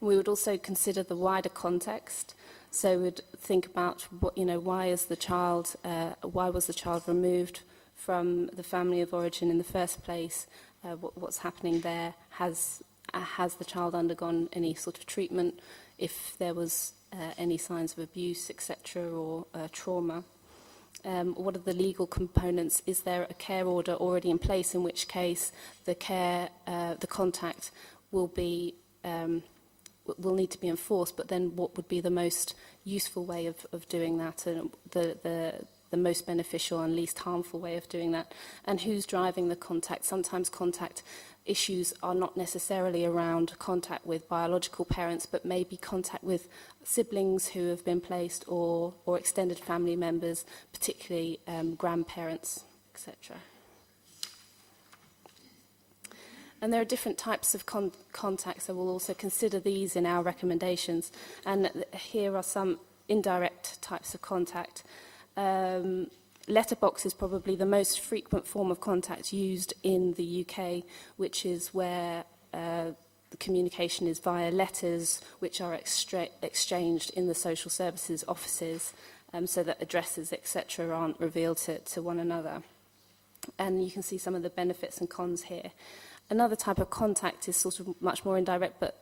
We would also consider the wider context. So we'd think about what, why was the child removed from the family of origin in the first place? What's happening there? Has the child undergone any sort of treatment? If there was any signs of abuse, etc., or trauma? What are the legal components? Is there a care order already in place, in which case the contact will need to be enforced, but then what would be the most useful way of doing that, and the most beneficial and least harmful way of doing that, and who's driving the contact? Sometimes contact issues are not necessarily around contact with biological parents, but maybe contact with siblings who have been placed, or extended family members, particularly grandparents, etc. And there are different types of contacts, so we'll also consider these in our recommendations. And here are some indirect types of contact. Letterbox is probably the most frequent form of contact used in the UK, which is where the communication is via letters, which are exchanged in the social services offices, so that addresses, etc., aren't revealed to one another. And you can see some of the benefits and cons here. Another type of contact is sort of much more indirect, but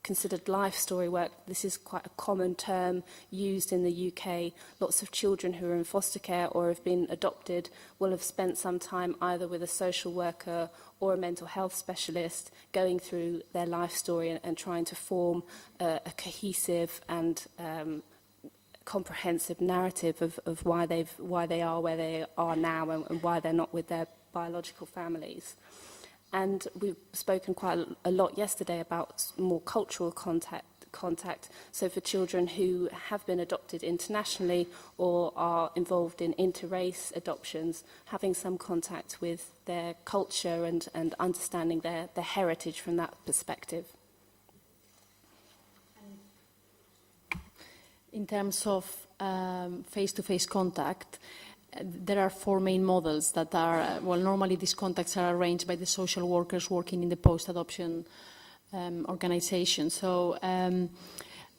considered life story work. This is quite a common term used in the UK. Lots of children who are in foster care or have been adopted will have spent some time either with a social worker or a mental health specialist going through their life story and trying to form a cohesive and comprehensive narrative of why they are where they are now and why they're not with their biological families. And we've spoken quite a lot yesterday about more cultural contact. So for children who have been adopted internationally or are involved in inter-race adoptions, having some contact with their culture and understanding their heritage from that perspective. In terms of face-to-face contact, there are four main models that are, normally these contacts are arranged by the social workers working in the post-adoption organization. So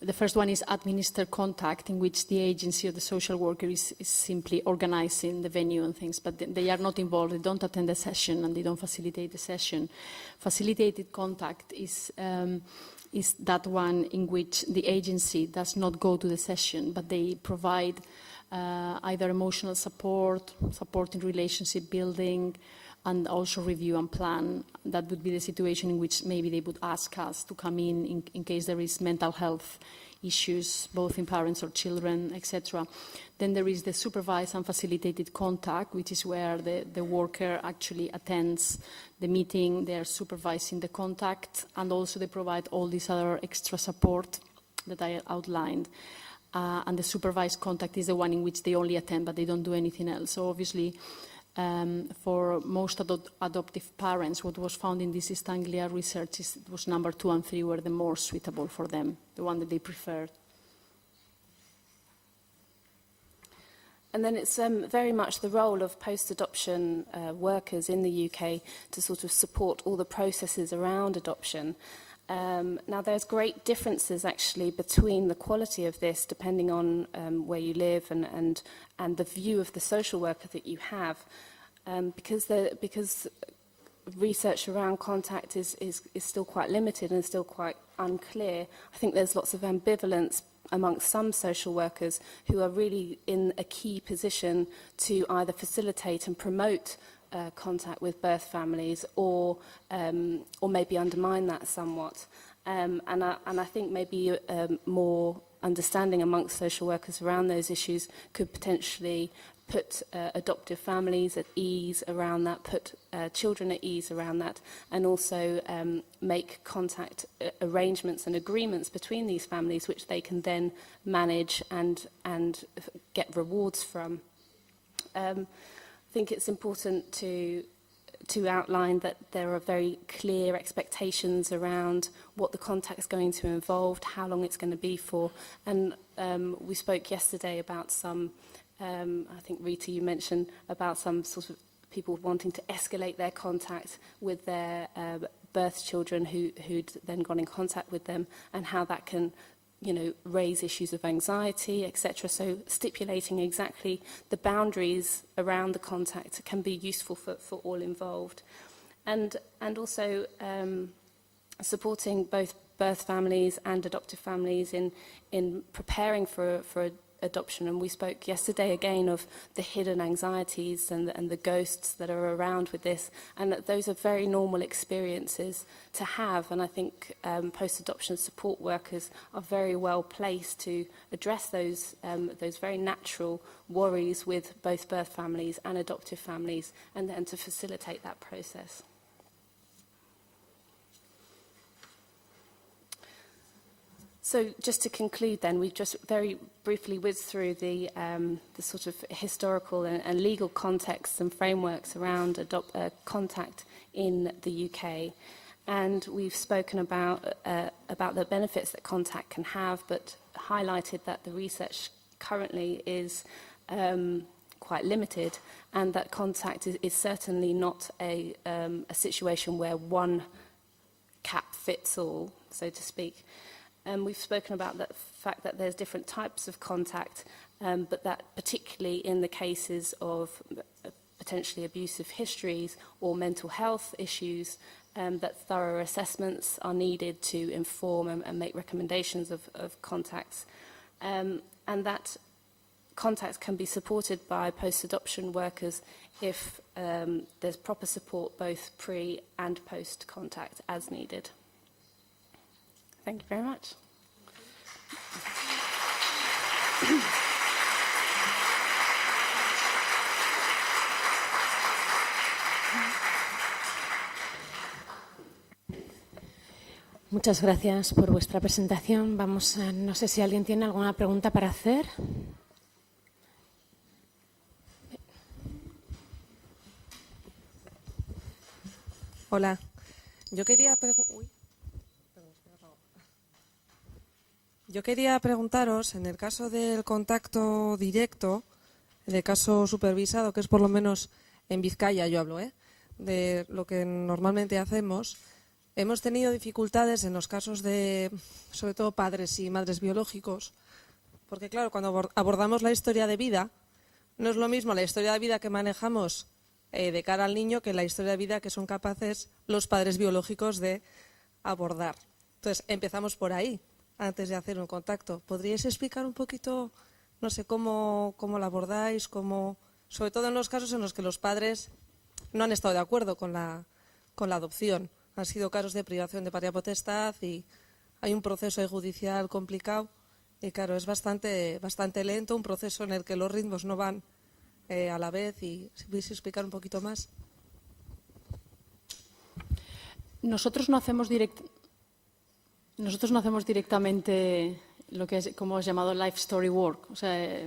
the first one is administered contact, in which the agency or the social worker is simply organizing the venue and things, but they are not involved, they don't attend the session and they don't facilitate the session. Facilitated contact is that one in which the agency does not go to the session, but they provide either emotional support in relationship building, and also review and plan. That would be the situation in which maybe they would ask us to come in case there is mental health issues, both in parents or children, etc. Then there is the supervised and facilitated contact, which is where the worker actually attends the meeting, they are supervising the contact, and also they provide all this other extra support that I outlined. And the supervised contact is the one in which they only attend, but they don't do anything else. So obviously, for most adoptive parents, what was found in this East Anglia research is it was number 2 and 3 were the more suitable for them, the one that they preferred. And then it's very much the role of post-adoption workers in the UK to sort of support all the processes around adoption. Now, there's great differences actually between the quality of this depending on where you live and the view of the social worker that you have, because research around contact is still quite limited and still quite unclear. I think there's lots of ambivalence amongst some social workers who are really in a key position to either facilitate and promote contact with birth families or maybe undermine that somewhat. And I think maybe more understanding amongst social workers around those issues could potentially put adoptive families at ease around that, put children at ease around that, and also make contact arrangements and agreements between these families which they can then manage and get rewards from. I think it's important to outline that there are very clear expectations around what the contact is going to involve, how long it's going to be for. And we spoke yesterday about some, I think Rita, you mentioned about some sort of people wanting to escalate their contact with their birth children who'd then gone in contact with them, and how that can, you know, raise issues of anxiety, etc. So stipulating exactly the boundaries around the contact can be useful for all involved. And also supporting both birth families and adoptive families in preparing for adoption. And we spoke yesterday again of the hidden anxieties and the ghosts that are around with this, and that those are very normal experiences to have. And I think post-adoption support workers are very well placed to address those very natural worries with both birth families and adoptive families, and then to facilitate that process. So just to conclude then, we've just very briefly whizzed through the sort of historical and legal contexts and frameworks around contact in the UK. And we've spoken about the benefits that contact can have, but highlighted that the research currently is quite limited, and that contact is certainly not a situation where one cap fits all, so to speak. We've spoken about the fact that there's different types of contact, but that particularly in the cases of potentially abusive histories or mental health issues, that thorough assessments are needed to inform and make recommendations of contacts. And that contacts can be supported by post-adoption workers if there's proper support both pre and post-contact as needed. Thank you very much. Muchas gracias por vuestra presentación. Vamos a, no sé si alguien tiene alguna pregunta para hacer. Hola, yo quería preguntaros, en el caso del contacto directo, en el caso supervisado, que es por lo menos en Vizcaya, yo hablo, de lo que normalmente hacemos, hemos tenido dificultades en los casos de, sobre todo, padres y madres biológicos, porque claro, cuando abordamos la historia de vida, no es lo mismo la historia de vida que manejamos de cara al niño que la historia de vida que son capaces los padres biológicos de abordar. Entonces, empezamos por ahí, antes de hacer un contacto. ¿Podríais explicar un poquito, no sé, cómo lo abordáis, sobre todo en los casos en los que los padres no han estado de acuerdo con la adopción? Han sido casos de privación de patria potestad y hay un proceso judicial complicado y, claro, es bastante lento, un proceso en el que los ritmos no van a la vez. Y si podéis explicar un poquito más. Nosotros no hacemos directamente lo que es, como es llamado life story work. O sea,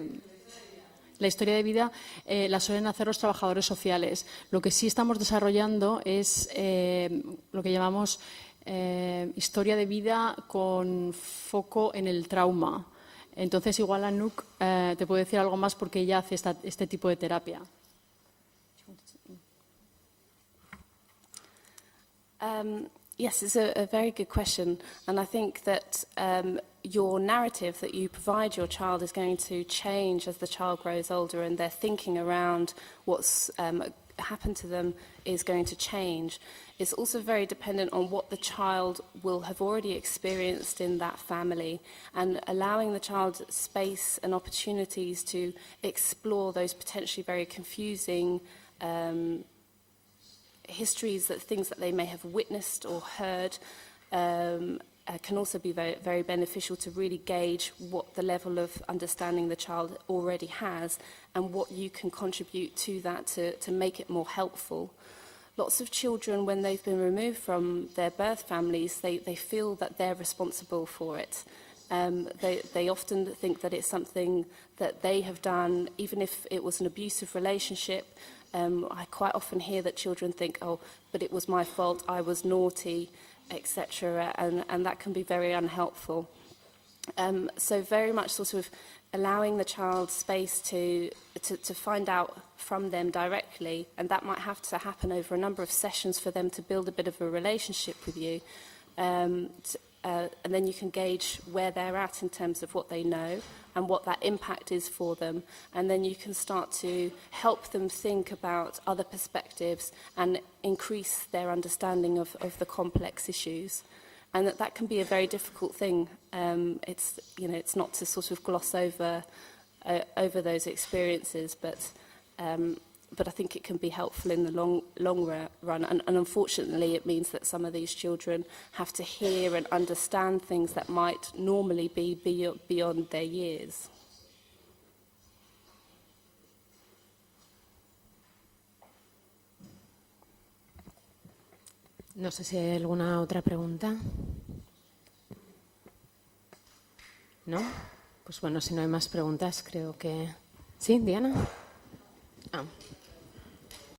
la historia de vida la suelen hacer los trabajadores sociales. Lo que sí estamos desarrollando es lo que llamamos historia de vida con foco en el trauma. Entonces, igual Anouk te puede decir algo más porque ella hace este tipo de terapia. Yes, it's a very good question, and I think that your narrative that you provide your child is going to change as the child grows older, and their thinking around what's happened to them is going to change. It's also very dependent on what the child will have already experienced in that family, and allowing the child space and opportunities to explore those potentially very confusing histories, things that they may have witnessed or heard, can also be very, very beneficial to really gauge what the level of understanding the child already has and what you can contribute to that to make it more helpful. Lots of children, when they've been removed from their birth families, they feel that they're responsible for it. They often think that it's something that they have done, even if it was an abusive relationship. I quite often hear that children think, oh, but it was my fault, I was naughty, etc., and that can be very unhelpful. So very much sort of allowing the child space to find out from them directly, and that might have to happen over a number of sessions for them to build a bit of a relationship with you. And then you can gauge where they're at in terms of what they know and what that impact is for them. And then you can start to help them think about other perspectives and increase their understanding of the complex issues. And that can be a very difficult thing. It's not to sort of gloss over those experiences, but I think it can be helpful in the long run. And unfortunately, it means that some of these children have to hear and understand things that might normally be beyond their years. No sé si hay alguna otra pregunta. ¿No? Pues bueno, si no hay más preguntas, creo que... ¿Sí, Diana? Ah.